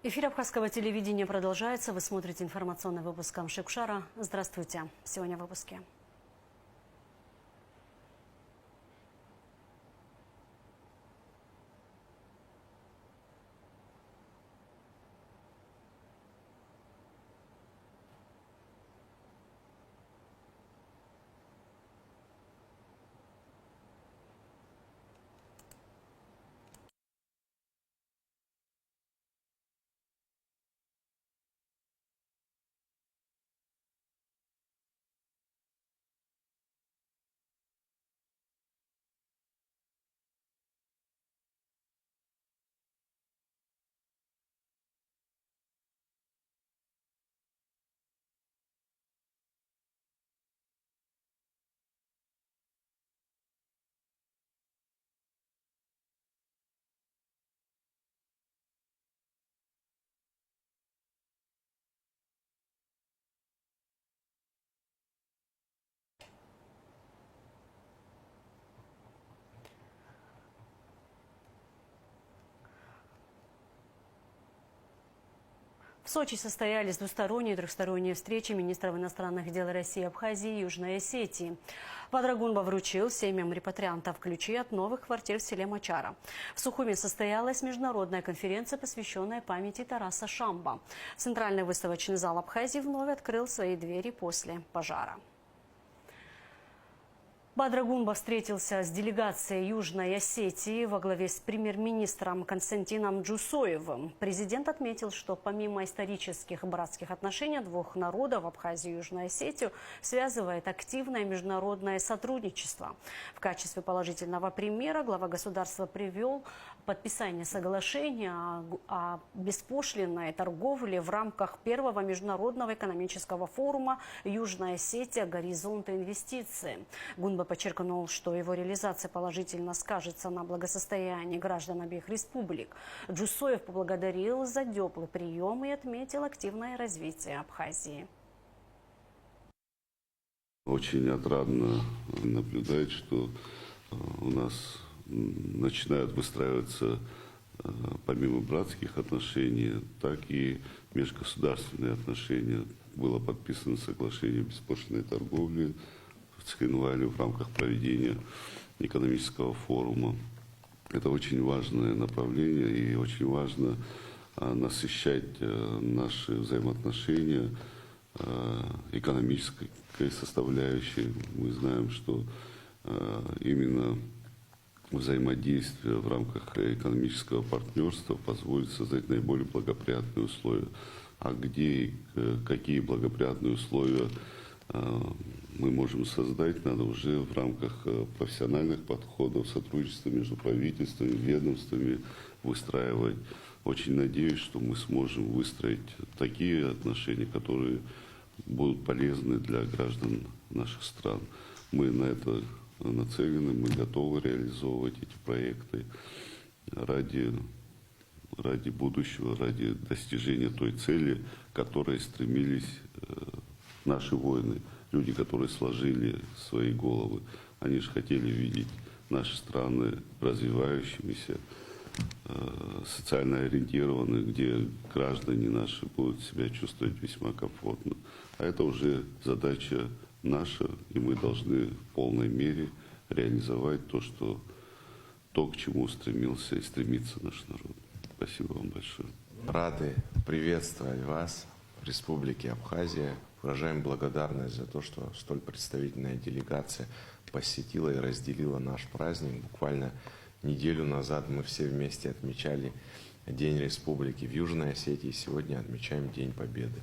Эфир Абхазского телевидения продолжается. Вы смотрите информационный выпуск Камши-Кушара. Здравствуйте. Сегодня в выпуске. В Сочи состоялись двусторонние и трехсторонние встречи министров иностранных дел России, Абхазии и Южной Осетии. Падрагунба вручил семьям репатриантов ключи от новых квартир в селе Мачара. В Сухуме состоялась международная конференция, посвященная памяти Тараса Шамба. Центральный выставочный зал Абхазии вновь открыл свои двери после пожара. Падрагунба встретился с делегацией Южной Осетии во главе с премьер-министром Константином Джусоевым. Президент отметил, что помимо исторических братских отношений двух народов, Абхазию и Южную Осетию, связывает активное международное сотрудничество. В качестве положительного примера глава государства привел подписание соглашения о беспошлинной торговле в рамках первого международного экономического форума «Южная Осетия. Горизонты инвестиций». Гунба подчеркнул, что его реализация положительно скажется на благосостоянии граждан обеих республик. Джусоев поблагодарил за теплый прием и отметил активное развитие Абхазии. Очень отрадно наблюдать, что у нас начинают выстраиваться помимо братских отношений, так и межгосударственные отношения. Было подписано соглашение о беспошлинной торговле в Цхинвале в рамках проведения экономического форума. Это очень важное направление, и очень важно насыщать наши взаимоотношения экономической составляющей. Мы знаем, что именно взаимодействие в рамках экономического партнерства позволит создать наиболее благоприятные условия. А где и какие благоприятные условия мы можем создать, надо уже в рамках профессиональных подходов, сотрудничества между правительствами, ведомствами выстраивать. Очень надеюсь, что мы сможем выстроить такие отношения, которые будут полезны для граждан наших стран. Мы на это нацелены, мы готовы реализовывать эти проекты ради будущего, ради достижения той цели, к которой стремились наши воины, люди, которые сложили свои головы. Они же хотели видеть наши страны развивающимися, социально ориентированы, где граждане наши будут себя чувствовать весьма комфортно. А это уже задача наша, и мы должны в полной мере реализовать то, к чему стремился и стремится наш народ. Спасибо вам большое. Рады приветствовать вас в Республике Абхазия. Выражаем благодарность за то, что столь представительная делегация посетила и разделила наш праздник. Буквально неделю назад мы все вместе отмечали День Республики в Южной Осетии. Сегодня отмечаем День Победы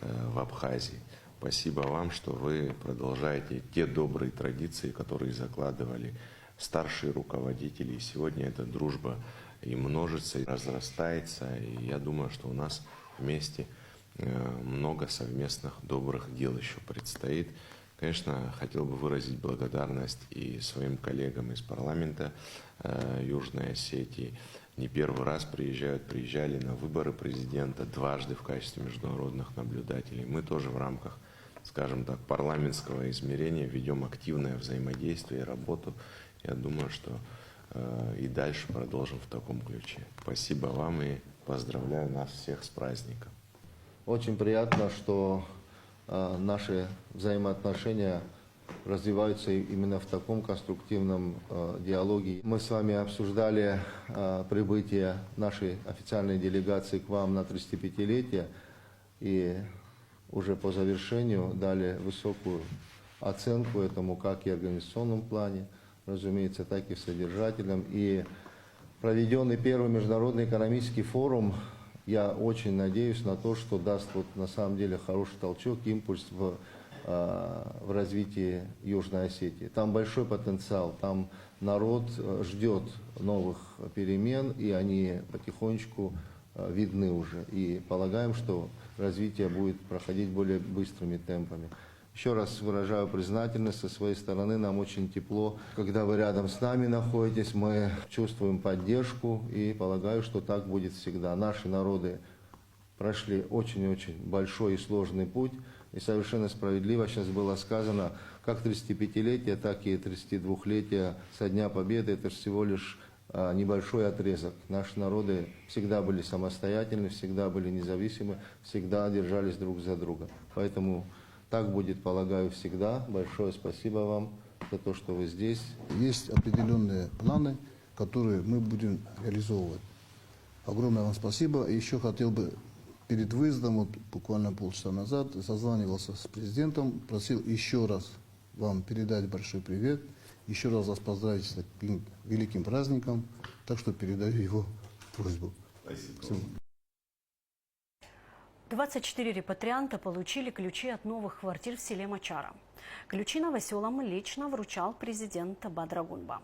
в Абхазии. Спасибо вам, что вы продолжаете те добрые традиции, которые закладывали старшие руководители. И сегодня эта дружба и множится, и разрастается. И я думаю, что у нас вместе много совместных добрых дел еще предстоит. Конечно, хотел бы выразить благодарность и своим коллегам из парламента Южной Осетии. Не первый раз приезжали на выборы президента дважды в качестве международных наблюдателей. Мы тоже в рамках, скажем так, парламентского измерения ведем активное взаимодействие и работу. Я думаю, что и дальше продолжим в таком ключе. Спасибо вам и поздравляю нас всех с праздником. Очень приятно, что наши взаимоотношения развиваются именно в таком конструктивном диалоге. Мы с вами обсуждали прибытие нашей официальной делегации к вам на 35-летие и уже по завершению дали высокую оценку этому как и в организационном плане, разумеется, так и в содержательном. И проведенный первый международный экономический форум, я очень надеюсь на то, что даст на самом деле хороший толчок, импульс в развитии Южной Осетии. Там большой потенциал, там народ ждет новых перемен, и они потихонечку видны уже. И полагаем, что развитие будет проходить более быстрыми темпами. Еще раз выражаю признательность со своей стороны. Нам очень тепло, когда вы рядом с нами находитесь. Мы чувствуем поддержку и полагаю, что так будет всегда. Наши народы прошли очень-очень большой и сложный путь. И совершенно справедливо сейчас было сказано, как 35-летие, так и 32-летие со Дня Победы. Это всего лишь небольшой отрезок. Наши народы всегда были самостоятельны, всегда были независимы, всегда держались друг за друга. Поэтому так будет, полагаю, всегда. Большое спасибо вам за то, что вы здесь. Есть определенные планы, которые мы будем реализовывать. Огромное вам спасибо. И еще хотел бы перед выездом, вот буквально полчаса назад, созванивался с президентом, просил еще раз вам передать большой привет, еще раз вас поздравить с таким великим праздником, так что передаю его просьбу. Спасибо. 24 репатрианта получили ключи от новых квартир в селе Мачара. Ключи новоселам лично вручал президент Бадрагунба.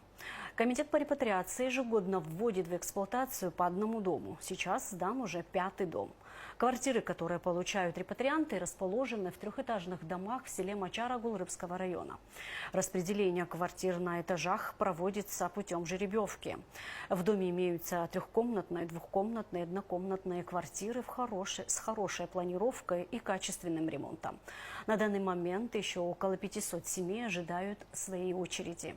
Комитет по репатриации ежегодно вводит в эксплуатацию по одному дому. Сейчас сдан уже 5-й дом. Квартиры, которые получают репатрианты, расположены в трехэтажных домах в селе Мачара Гулрыбского района. Распределение квартир на этажах проводится путем жеребьевки. В доме имеются трехкомнатные, двухкомнатные, однокомнатные квартиры с хорошей планировкой и качественным ремонтом. На данный момент еще около 500 семей ожидают своей очереди.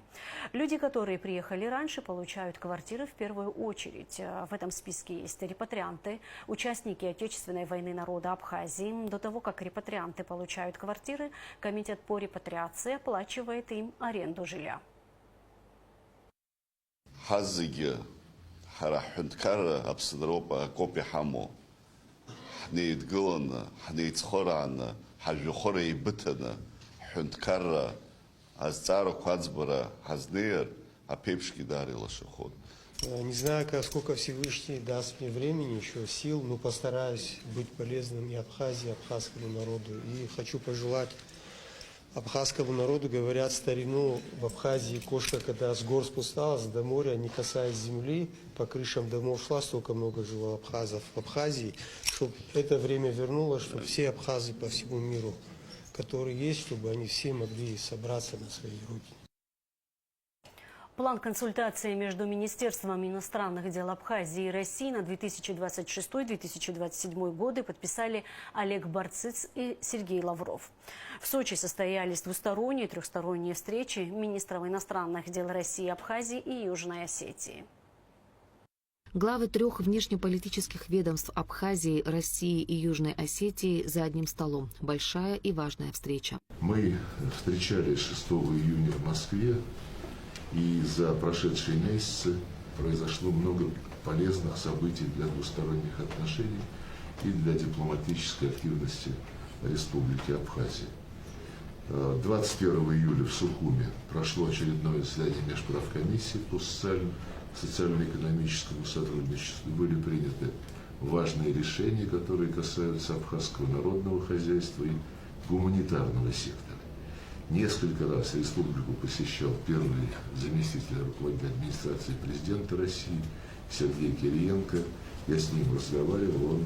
Люди, которые приехали раньше, получают квартиры в первую очередь. В этом списке есть репатрианты, участники Отечественной войны народа Абхазии. До того, как репатрианты получают квартиры, Комитет по репатриации оплачивает им аренду жилья. Хазыги, харахунткара, абсидропа, копи хамо. Хнеидгылана, хнеицхорана, хажухора и бытана, хунткара, азцару квадзбара, хазнеер, а пепшки дарила шаход. Не знаю, сколько Всевышний даст мне времени, еще сил, но постараюсь быть полезным и Абхазии, и абхазскому народу. И хочу пожелать абхазскому народу, говорят старину, в Абхазии кошка, когда с гор спускалась до моря, не касаясь земли, по крышам домов шла, столько много жило абхазов в Абхазии, чтобы это время вернулось, чтобы все абхазы по всему миру, которые есть, чтобы они все могли собраться на своей родине. План консультации между Министерством иностранных дел Абхазии и России на 2026-2027 годы подписали Олег Барциц и Сергей Лавров. В Сочи состоялись двусторонние и трехсторонние встречи министров иностранных дел России, Абхазии и Южной Осетии. Главы 3 внешнеполитических ведомств Абхазии, России и Южной Осетии за одним столом. Большая и важная встреча. Мы встречались 6 июня в Москве. И за прошедшие месяцы произошло много полезных событий для двусторонних отношений и для дипломатической активности Республики Абхазия. 21 июля в Сухуме прошло очередное заседание межправкомиссии по социально-экономическому сотрудничеству. Были приняты важные решения, которые касаются абхазского народного хозяйства и гуманитарного сектора. Несколько раз республику посещал первый заместитель руководителя администрации президента России Сергей Кириенко. Я с ним разговаривал, он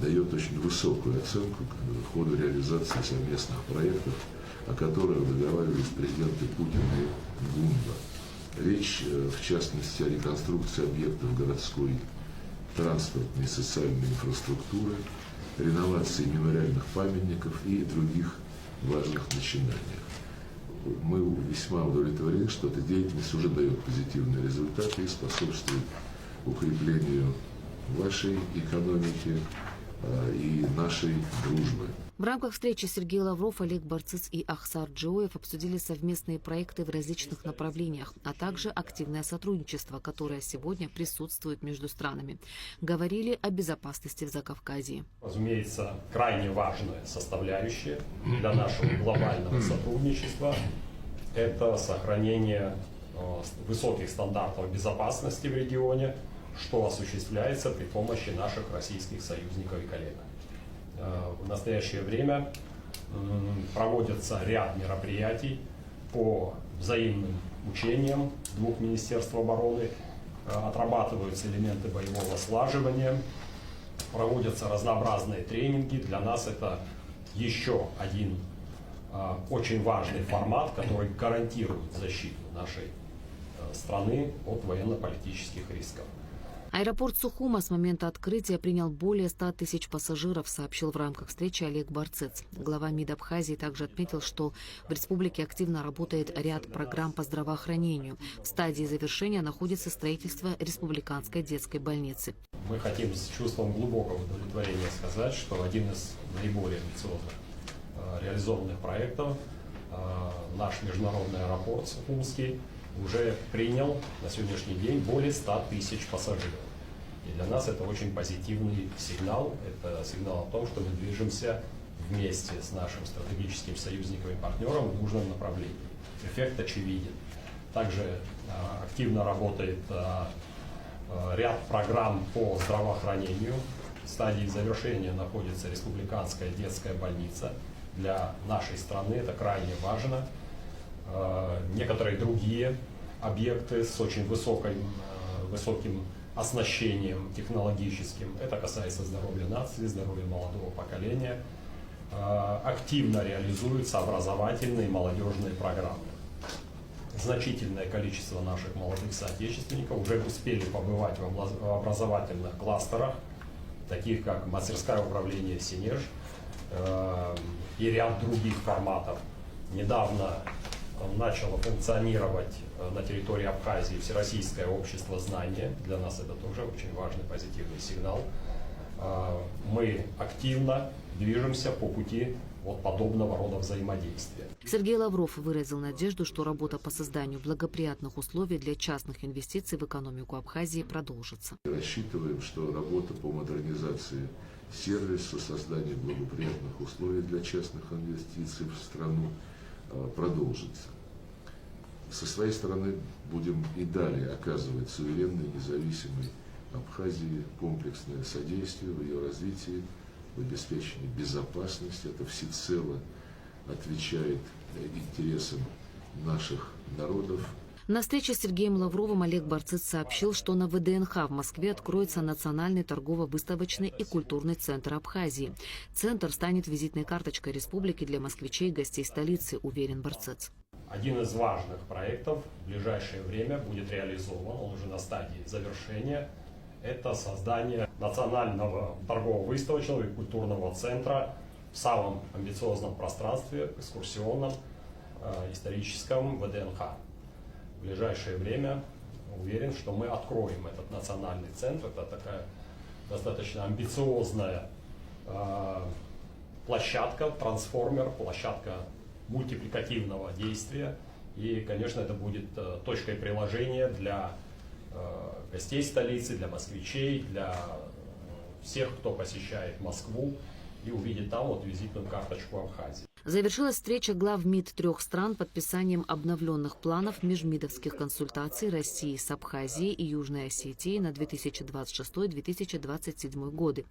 дает очень высокую оценку ходу реализации совместных проектов, о которых договаривались президенты Путин и Гунба. Речь, в частности, о реконструкции объектов городской транспортной и социальной инфраструктуры, реновации мемориальных памятников и других важных начинаниях. мы весьма удовлетворены, что эта деятельность уже дает позитивные результаты и способствует укреплению вашей экономики и нашей дружбы. В рамках встречи Сергей Лавров, Олег Барцыц и Ахсар Джоев обсудили совместные проекты в различных направлениях, а также активное сотрудничество, которое сегодня присутствует между странами. Говорили о безопасности в Закавказье. Разумеется, крайне важная составляющая для нашего глобального сотрудничества – это сохранение высоких стандартов безопасности в регионе, что осуществляется при помощи наших российских союзников и коллег. В настоящее время проводится ряд мероприятий по взаимным учениям двух министерств обороны, отрабатываются элементы боевого слаживания, проводятся разнообразные тренинги. Для нас это еще один очень важный формат, который гарантирует защиту нашей страны от военно-политических рисков. Аэропорт Сухума с момента открытия принял более 100 тысяч пассажиров, сообщил в рамках встречи Олег Барцыц. Глава МИД Абхазии также отметил, что в республике активно работает ряд программ по здравоохранению. В стадии завершения находится строительство республиканской детской больницы. Мы хотим с чувством глубокого удовлетворения сказать, что один из наиболее амбициозных реализованных проектов, наш международный аэропорт Сухумский, уже принял на сегодняшний день более 100 тысяч пассажиров. И для нас это очень позитивный сигнал. Это сигнал о том, что мы движемся вместе с нашим стратегическим союзником и партнером в нужном направлении. Эффект очевиден. Также активно работает ряд программ по здравоохранению. В стадии завершения находится республиканская детская больница. Для нашей страны это крайне важно. Некоторые другие объекты с очень высоким оснащением технологическим, это касается здоровья нации, здоровья молодого поколения, активно реализуются образовательные и молодежные программы. Значительное количество наших молодых соотечественников уже успели побывать в образовательных кластерах, таких как мастерское управление «Синеж» и ряд других форматов. Недавно начало функционировать на территории Абхазии Всероссийское общество знания. Для нас это тоже очень важный позитивный сигнал. Мы активно движемся по пути вот подобного рода взаимодействия. Сергей Лавров выразил надежду, что работа по созданию благоприятных условий для частных инвестиций в экономику Абхазии продолжится. Рассчитываем, что работа по модернизации сервиса, созданию благоприятных условий для частных инвестиций в страну продолжится. Со своей стороны будем и далее оказывать суверенной, независимой Абхазии комплексное содействие в ее развитии, в обеспечении безопасности. Это всецело отвечает интересам наших народов. На встрече с Сергеем Лавровым Олег Барцыц сообщил, что на ВДНХ в Москве откроется Национальный торгово-выставочный и культурный центр Абхазии. Центр станет визитной карточкой республики для москвичей и гостей столицы, уверен Барцыц. Один из важных проектов в ближайшее время будет реализован, он уже на стадии завершения. Это создание Национального торгово-выставочного и культурного центра в самом амбициозном пространстве, экскурсионном, историческом ВДНХ. В ближайшее время уверен, что мы откроем этот национальный центр. Это такая достаточно амбициозная площадка, трансформер, площадка мультипликативного действия. И, конечно, это будет точкой приложения для гостей столицы, для москвичей, для всех, кто посещает Москву и увидит там вот визитную карточку Абхазии. Завершилась встреча глав МИД 3 стран подписанием обновленных планов межмидовских консультаций России с Абхазией и Южной Осетией на 2026-2027 годы.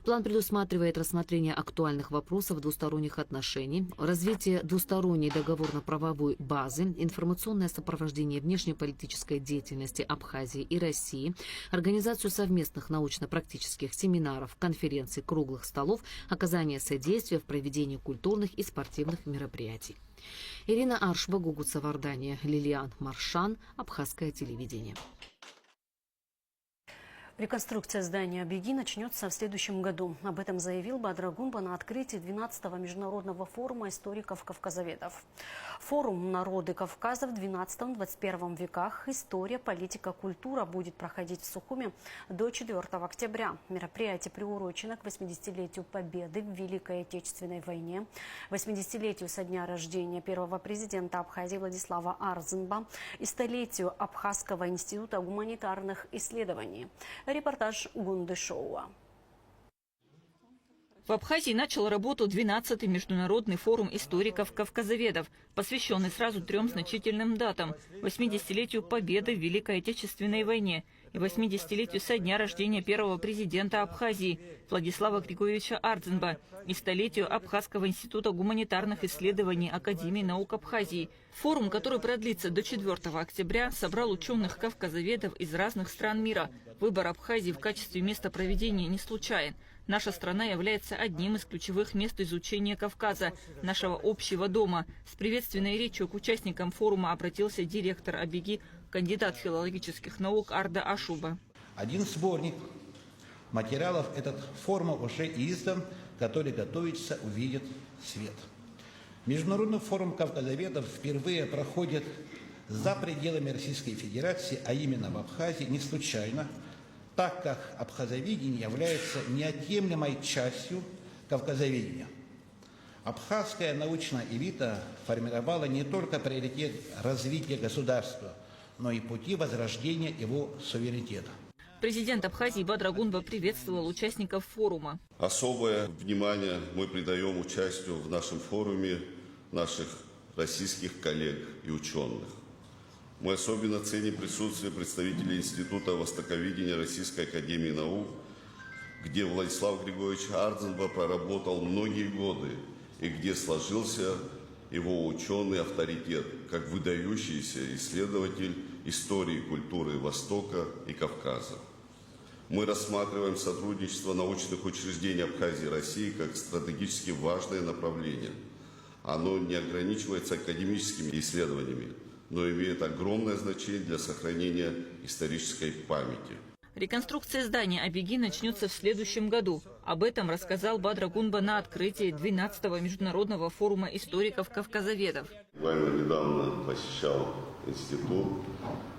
План предусматривает рассмотрение актуальных вопросов двусторонних отношений, развитие двусторонней договорно-правовой базы, информационное сопровождение внешнеполитической деятельности Абхазии и России, организацию совместных научно-практических семинаров, конференций, круглых столов, оказание содействия в проведении культурных и спортивных мероприятий. Ирина Аршба, Гугут Савардания, Лилиан Маршан, Абхазское телевидение. Реконструкция здания Абиги начнется в следующем году. Об этом заявил Бадр Агунба на открытии 12-го международного форума историков-кавказоведов. Форум «Народы Кавказа в 12-21 веках. История, политика, культура» будет проходить в Сухуми до 4 октября. Мероприятие приурочено к 80-летию Победы в Великой Отечественной войне, 80-летию со дня рождения первого президента Абхазии Владислава Арзенба и столетию Абхазского института гуманитарных исследований. Репортаж Гунды Шоуа. В Абхазии начал работу 12-й международный форум историков-кавказоведов, посвященный сразу 3 значительным датам – 80-летию Победы в Великой Отечественной войне и 80-летию со дня рождения первого президента Абхазии Владислава Григорьевича Арзенба и столетию Абхазского института гуманитарных исследований Академии наук Абхазии. Форум, который продлится до 4 октября, собрал ученых-кавказоведов из разных стран мира. Выбор Абхазии в качестве места проведения не случайен. Наша страна является одним из ключевых мест изучения Кавказа, нашего общего дома. С приветственной речью к участникам форума обратился директор Абиги, кандидат филологических наук Арда Ашуба. Один сборник материалов этот форума уже издан, который готовится, увидит свет. Международный форум кавказоведов впервые проходит за пределами Российской Федерации, а именно в Абхазии, не случайно, так как абхазоведение является неотъемлемой частью кавказоведения. Абхазская научная элита формировала не только приоритет развития государства, но и пути возрождения его суверенитета. Президент Абхазии Бадр Агунба приветствовал участников форума. Особое внимание мы придаем участию в нашем форуме наших российских коллег и ученых. Мы особенно ценим присутствие представителей Института востоковедения Российской Академии наук, где Владислав Григорьевич Арзенба проработал многие годы и где сложился его ученый авторитет, как выдающийся исследователь истории и культуры Востока и Кавказа. Мы рассматриваем сотрудничество научных учреждений Абхазии и России как стратегически важное направление. Оно не ограничивается академическими исследованиями, но имеет огромное значение для сохранения исторической памяти. Реконструкция здания Абиги начнется в следующем году. Об этом рассказал Бадр Агунба на открытии 12-го международного форума историков-кавказоведов. Буквально недавно посещал институт,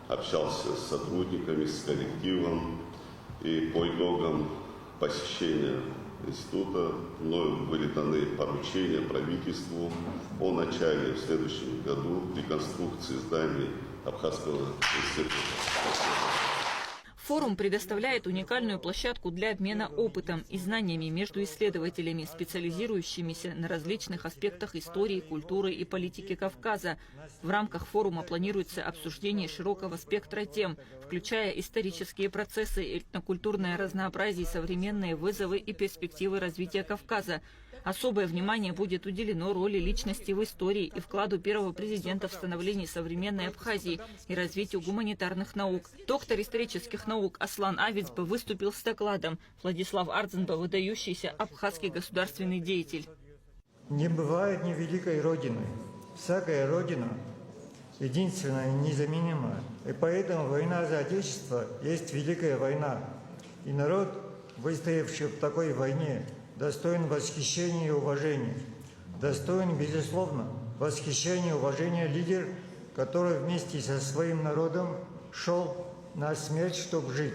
общался с сотрудниками, с коллективом. И по итогам посещения института мною были даны поручения правительству о начале в следующем году реконструкции зданий Абхазского института. Форум предоставляет уникальную площадку для обмена опытом и знаниями между исследователями, специализирующимися на различных аспектах истории, культуры и политики Кавказа. В рамках форума планируется обсуждение широкого спектра тем, включая исторические процессы, этнокультурное разнообразие, современные вызовы и перспективы развития Кавказа. Особое внимание будет уделено роли личности в истории и вкладу первого президента в становление современной Абхазии и развитию гуманитарных наук. Доктор исторических наук Аслан Авицбе выступил с докладом. Владислав Арзенба – выдающийся абхазский государственный деятель. Не бывает ни великой родины. Всякая родина единственная, незаменимая. И поэтому война за Отечество есть великая война. И народ, выстоявший в такой войне, достоин восхищения и уважения. Достоин, безусловно, восхищения и уважения лидер, который вместе со своим народом шел на смерть, чтобы жить.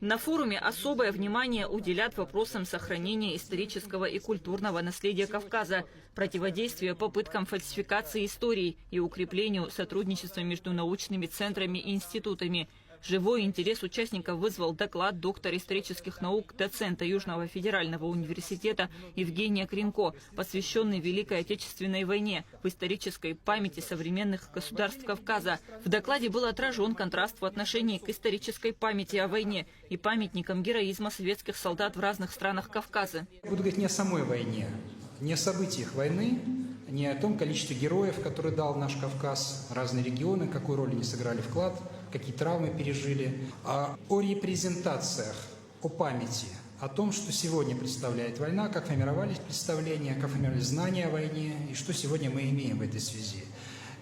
На форуме особое внимание уделят вопросам сохранения исторического и культурного наследия Кавказа, противодействия попыткам фальсификации истории и укреплению сотрудничества между научными центрами и институтами. Живой интерес участников вызвал доклад доктора исторических наук, доцента Южного федерального университета Евгения Кринко, посвященный Великой Отечественной войне в исторической памяти современных государств Кавказа. В докладе был отражен контраст в отношении к исторической памяти о войне и памятникам героизма советских солдат в разных странах Кавказа. Буду говорить не о самой войне, не о событиях войны, не о том количестве героев, которые дал наш Кавказ, разные регионы, какую роль они сыграли вклад, какие травмы пережили, а о репрезентациях, о памяти, о том, что сегодня представляет война, как формировались представления, как формировались знания о войне и что сегодня мы имеем в этой связи.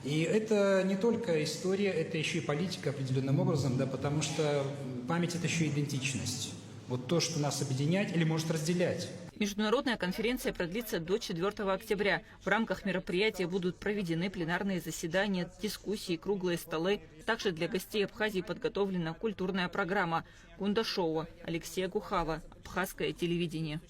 И это не только история, это еще и политика определенным образом, да, потому что память – это еще идентичность. Вот то, что нас объединяет или может разделять. Международная конференция продлится до 4 октября. В рамках мероприятия будут проведены пленарные заседания, дискуссии, круглые столы. Также для гостей Абхазии подготовлена культурная программа «Гунда-шоу» Алексея Гухава, абхазское телевидение.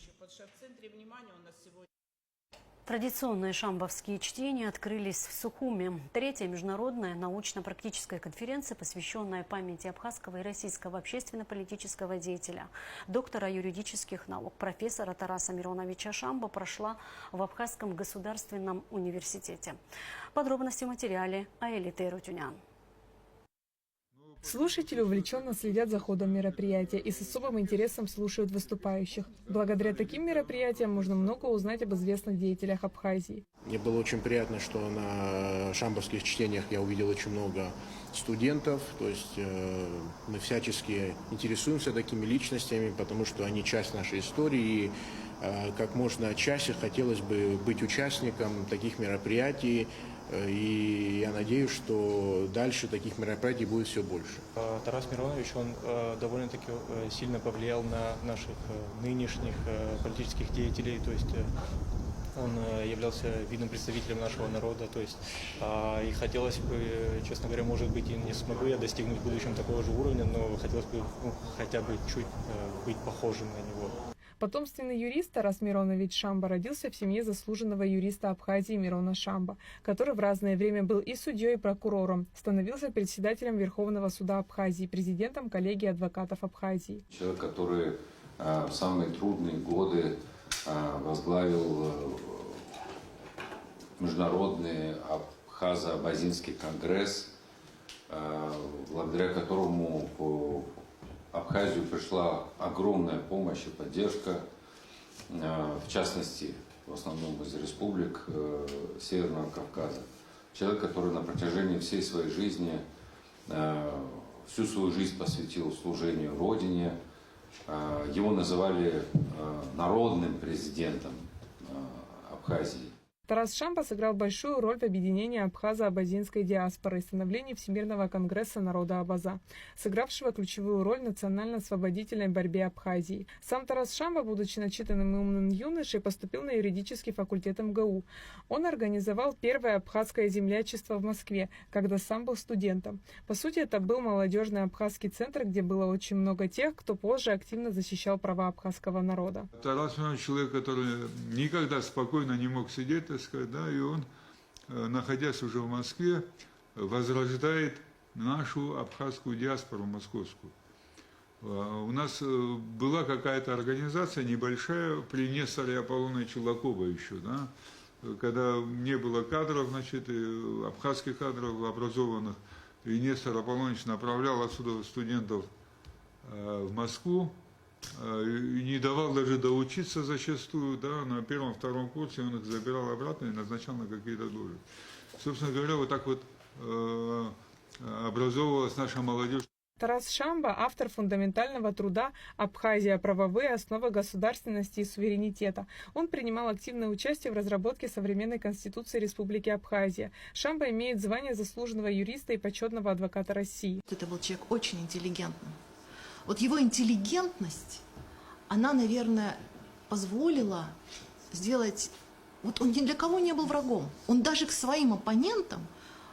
Традиционные шамбовские чтения открылись в Сухуме. Третья международная научно-практическая конференция, посвященная памяти абхазского и российского общественно-политического деятеля, доктора юридических наук, профессора Тараса Мироновича Шамбо, прошла в Абхазском государственном университете. Подробности в материале Аэли Терутюнян. Слушатели увлеченно следят за ходом мероприятия и с особым интересом слушают выступающих. Благодаря таким мероприятиям можно много узнать об известных деятелях Абхазии. Мне было очень приятно, что на шамбовских чтениях я увидел очень много студентов. То есть мы всячески интересуемся такими личностями, потому что они часть нашей истории. И как можно чаще хотелось бы быть участником таких мероприятий. И я надеюсь, что дальше таких мероприятий будет все больше. Тарас Миронович, он довольно-таки сильно повлиял на наших нынешних политических деятелей, то есть он являлся видным представителем нашего народа, то есть и хотелось бы, честно говоря, может быть, и не смогу я достигнуть в будущем такого же уровня, но хотелось бы хотя бы чуть быть похожим на него. Потомственный юрист Тарас Миронович Шамбо родился в семье заслуженного юриста Абхазии Мирона Шамбо, который в разное время был и судьей, и прокурором, становился председателем Верховного суда Абхазии, президентом коллегии адвокатов Абхазии. Человек, который в самые трудные годы возглавил международный Абхазо-Абазинский конгресс, благодаря которому в Абхазию пришла огромная помощь и поддержка, в частности, в основном из республик Северного Кавказа. Человек, который на протяжении всей своей жизни, всю свою жизнь посвятил служению Родине. Его называли народным президентом Абхазии. Тарас Шамбо сыграл большую роль в объединении абхазо-абазинской диаспоры и становлении Всемирного конгресса народа Абаза, сыгравшего ключевую роль в национально-освободительной борьбе Абхазии. Сам Тарас Шамбо, будучи начитанным и умным юношей, поступил на юридический факультет МГУ. Он организовал первое абхазское землячество в Москве, когда сам был студентом. По сути, это был молодежный абхазский центр, где было очень много тех, кто позже активно защищал права абхазского народа. Тарас человек, который никогда спокойно не мог сидеть, да, и он, находясь уже в Москве, возрождает нашу абхазскую диаспору московскую. У нас была какая-то организация небольшая при Несторе Аполлоновиче Лакоба еще, да, когда не было кадров, значит, абхазских кадров образованных, и Нестор Аполлонович направлял отсюда студентов в Москву, и не давал даже доучиться зачастую, да, на первом-втором курсе он их забирал обратно и назначал на какие-то должности. Собственно говоря, вот так вот образовывалась наша молодежь. Тарас Шамбо – автор фундаментального труда «Абхазия. Правовые основы государственности и суверенитета». Он принимал активное участие в разработке современной Конституции Республики Абхазия. Шамбо имеет звание заслуженного юриста и почетного адвоката России. Это был человек очень интеллигентный. Вот его интеллигентность, она, наверное, позволила сделать... Вот он ни для кого не был врагом. Он даже к своим оппонентам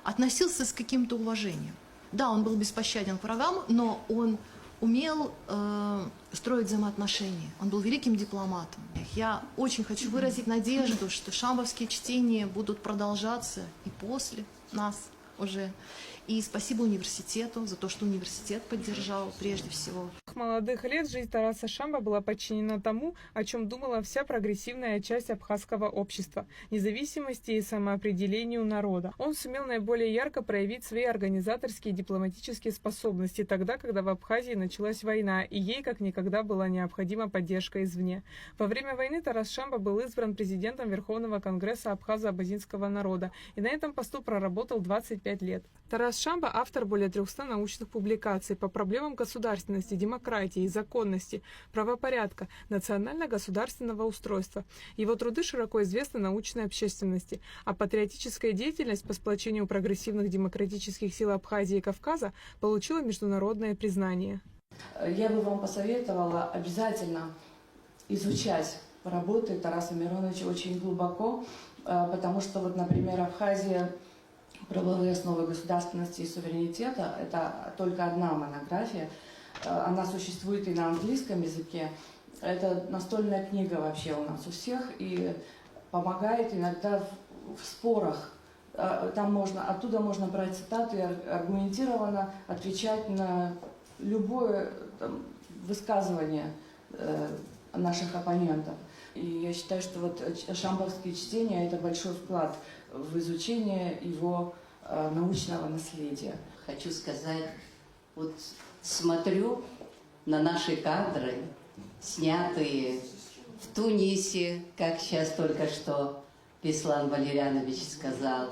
относился с каким-то уважением. Да, он был беспощаден к врагам, но он умел строить взаимоотношения. Он был великим дипломатом. Я очень хочу выразить надежду, что шамбовские чтения будут продолжаться и после нас уже. И спасибо университету за то, что университет поддержал прежде всего. С молодых лет жизнь Тараса Шамбо была подчинена тому, о чем думала вся прогрессивная часть абхазского общества – независимости и самоопределению народа. Он сумел наиболее ярко проявить свои организаторские и дипломатические способности тогда, когда в Абхазии началась война, и ей как никогда была необходима поддержка извне. Во время войны Тарас Шамбо был избран президентом Верховного конгресса абхазо-абазинского народа и на этом посту проработал 25 лет. Тарас Шамбо – автор более 300 научных публикаций по проблемам государственности, демократии, демократии, законности, правопорядка, национально-государственного устройства. Его труды широко известны научной общественности, а патриотическая деятельность по сплочению прогрессивных демократических сил Абхазии и Кавказа получила международное признание. Я бы вам посоветовала обязательно изучать работы Тараса Мироновича очень глубоко, потому что, вот, например, Абхазия «Правовые основы государственности и суверенитета» – это только одна монография. Она существует и на английском языке. Это настольная книга вообще у нас у всех и помогает иногда в спорах. Оттуда можно брать цитаты и аргументированно отвечать на любое высказывание наших оппонентов. И я считаю, что вот шамбовские чтения – это большой вклад в изучение его научного наследия. Хочу сказать, вот смотрю на наши кадры, снятые в Тунисе, как сейчас только что Беслан Валерьянович сказал,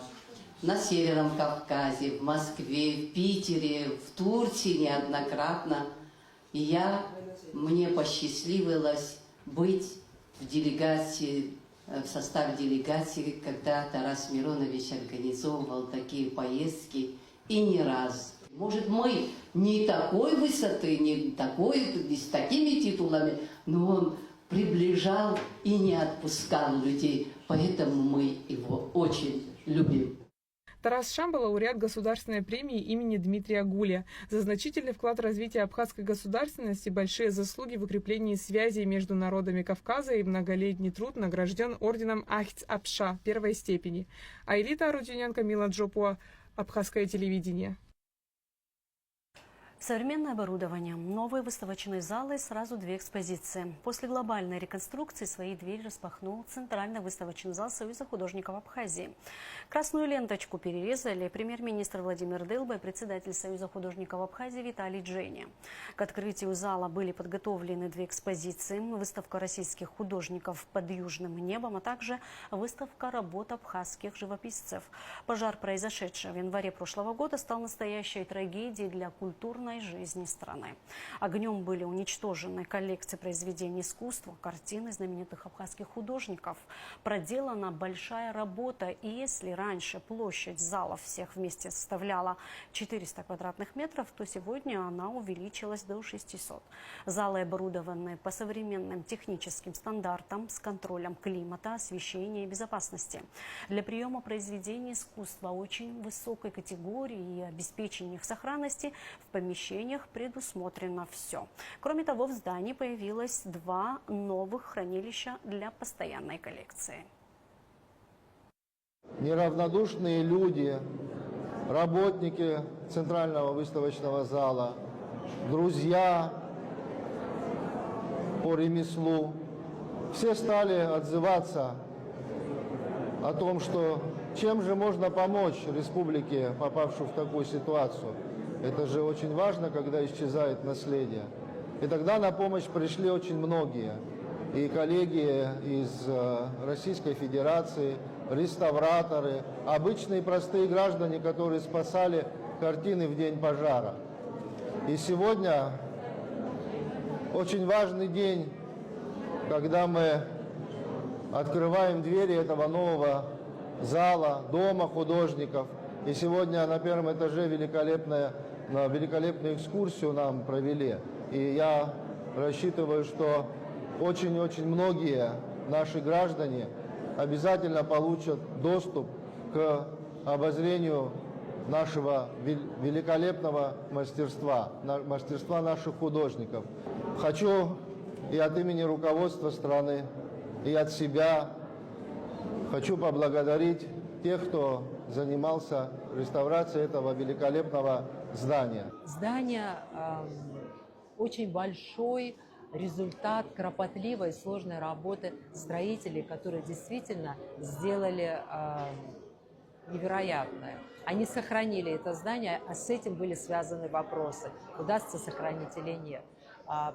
на Северном Кавказе, в Москве, в Питере, в Турции неоднократно. И мне посчастливилось быть в делегации, в составе делегации, когда Тарас Миронович организовывал такие поездки, и не раз. Может, мы не такой высоты, не с такими титулами, но он приближал и не отпускал людей, поэтому мы его очень любим. Тарас Шамба – лауреат государственной премии имени Дмитрия Гуля. За значительный вклад в развитие абхазской государственности, большие заслуги в укреплении связей между народами Кавказа и многолетний труд награжден орденом Ахтс-Апша первой степени. Аэлита Арутюнян, Мила Джопуа, Абхазское телевидение. Современное оборудование, новые выставочные залы и сразу 2 экспозиции. После глобальной реконструкции свои двери распахнул Центральный выставочный зал Союза художников Абхазии. Красную ленточку перерезали премьер-министр Владимир Дылба и председатель Союза художников Абхазии Виталий Дженя. К открытию зала были подготовлены 2 экспозиции. Выставка российских художников под южным небом, а также выставка работ абхазских живописцев. Пожар, произошедший в январе прошлого года, стал настоящей трагедией для культурной жизни страны. Огнем были уничтожены коллекции произведений искусства, картины знаменитых абхазских художников. Проделана большая работа, и если раньше площадь залов всех вместе составляла 400 квадратных метров, то сегодня она увеличилась до 600. Залы оборудованы по современным техническим стандартам с контролем климата, освещения и безопасности. Для приема произведений искусства очень высокой категории и обеспечения их сохранности в помещениях предусмотрено все. Кроме того, в здании появилось 2 новых хранилища для постоянной коллекции. Неравнодушные люди, работники Центрального выставочного зала, друзья по ремеслу, все стали отзываться о том, что чем же можно помочь республике, попавшей в такую ситуацию. Это же очень важно, когда исчезает наследие. И тогда на помощь пришли очень многие. И коллеги из Российской Федерации, реставраторы, обычные простые граждане, которые спасали картины в день пожара. И сегодня очень важный день, когда мы открываем двери этого нового зала, дома художников. И сегодня на первом этаже великолепную экскурсию нам провели. И я рассчитываю, что очень-очень многие наши граждане обязательно получат доступ к обозрению нашего великолепного мастерства наших художников. Хочу и от имени руководства страны, и от себя хочу поблагодарить тех, кто занимался реставрацией этого великолепного здания. Здание очень большой результат кропотливой, сложной работы строителей, которые действительно сделали невероятное. Они сохранили это здание, а с этим были связаны вопросы, удастся сохранить или нет.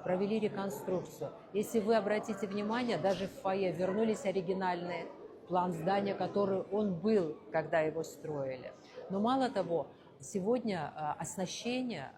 Провели реконструкцию. Если вы обратите внимание, даже в фойе вернулись оригинальные план здания, который он был, когда его строили. Но мало того, Сегодня оснащение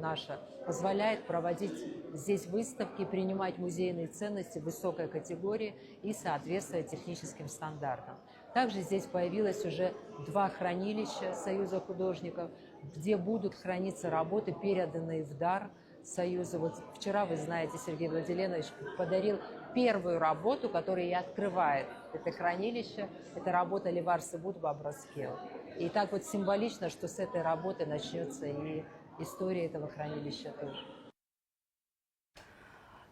наше позволяет проводить здесь выставки, принимать музейные ценности высокой категории и соответствовать техническим стандартам. Также здесь появилось уже 2 хранилища Союза художников, где будут храниться работы, переданные в дар Союза. Вот вчера, вы знаете, Сергей Владиленович подарил первую работу, которая и открывает это хранилище. Это работа Ливарсы Будба Абраскел. И так вот символично, что с этой работы начнется и история этого хранилища тоже.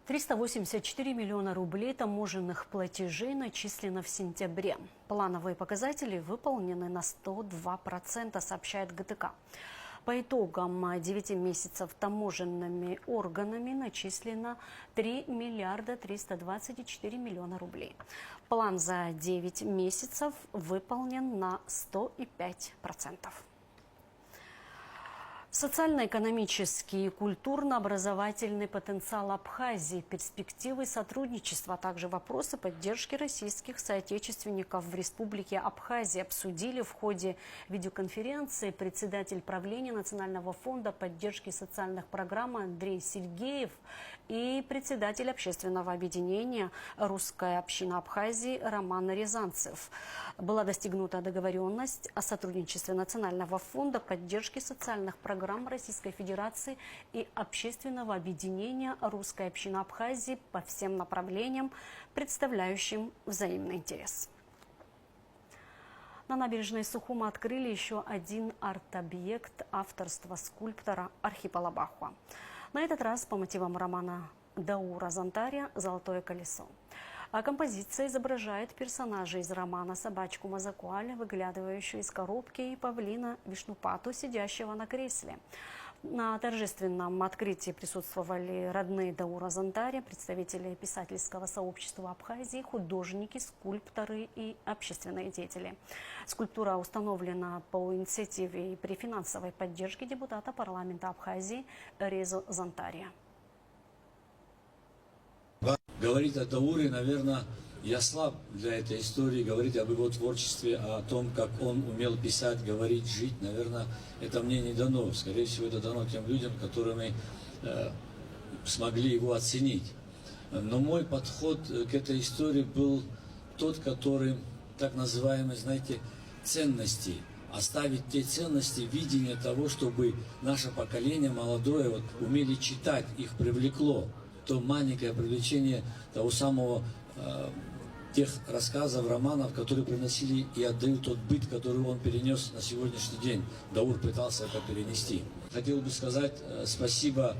384 миллиона рублей таможенных платежей начислено в сентябре. Плановые показатели выполнены на 102%, сообщает ГТК. По итогам 9 месяцев таможенными органами начислено 3 миллиарда 324 миллиона рублей. План за 9 месяцев выполнен на 105%. Социально-экономический и культурно-образовательный потенциал Абхазии, перспективы сотрудничества, а также вопросы поддержки российских соотечественников в Республике Абхазия обсудили в ходе видеоконференции председатель правления Национального фонда поддержки социальных программ Андрей Сергеев и председатель общественного объединения «Русская община Абхазии» Роман Рязанцев. Была достигнута договоренность о сотрудничестве Национального фонда поддержки социальных программ Российской Федерации и общественного объединения «Русская община Абхазии» по всем направлениям, представляющим взаимный интерес. На набережной Сухума открыли еще один арт-объект авторства скульптора Архипа Лабахуа. На этот раз по мотивам романа Даура Зантария «Золотое колесо». А композиция изображает персонажей из романа «Собачку Мазакуаль», выглядывающую из коробки, и павлина Вишнупату, сидящего на кресле. На торжественном открытии присутствовали родные Даура Зантария, представители писательского сообщества Абхазии, художники, скульпторы и общественные деятели. Скульптура установлена по инициативе и при финансовой поддержке депутата парламента Абхазии Резо Зантария. Говорить о Дауре, наверное, я слаб для этой истории. Говорить об его творчестве, о том, как он умел писать, говорить, жить, наверное, это мне не дано. Скорее всего, это дано тем людям, которыми смогли его оценить. Но мой подход к этой истории был тот, который, так называемый, знаете, ценности. Оставить те ценности, видение того, чтобы наше поколение молодое вот, умели читать, их привлекло. То маленькое привлечение того самого, тех рассказов, романов, которые приносили и отдают тот быт, который он перенес на сегодняшний день. Даур пытался это перенести. Хотел бы сказать спасибо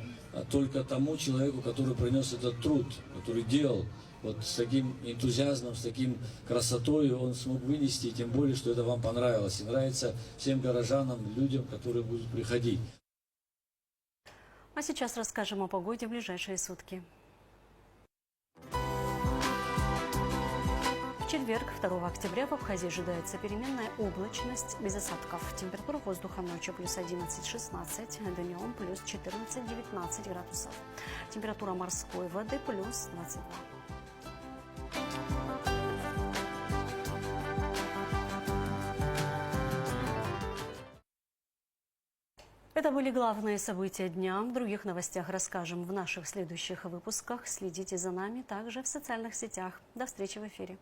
только тому человеку, который принес этот труд, который делал. Вот с таким энтузиазмом, с таким красотой он смог вынести, тем более, что это вам понравилось. И нравится всем горожанам, людям, которые будут приходить. А сейчас расскажем о погоде в ближайшие сутки. В четверг, 2 октября, в Абхазии ожидается переменная облачность без осадков. Температура воздуха ночью плюс 11-16, днем плюс 14-19 градусов. Температура морской воды плюс 22. Это были главные события дня. В других новостях расскажем в наших следующих выпусках. Следите за нами также в социальных сетях. До встречи в эфире.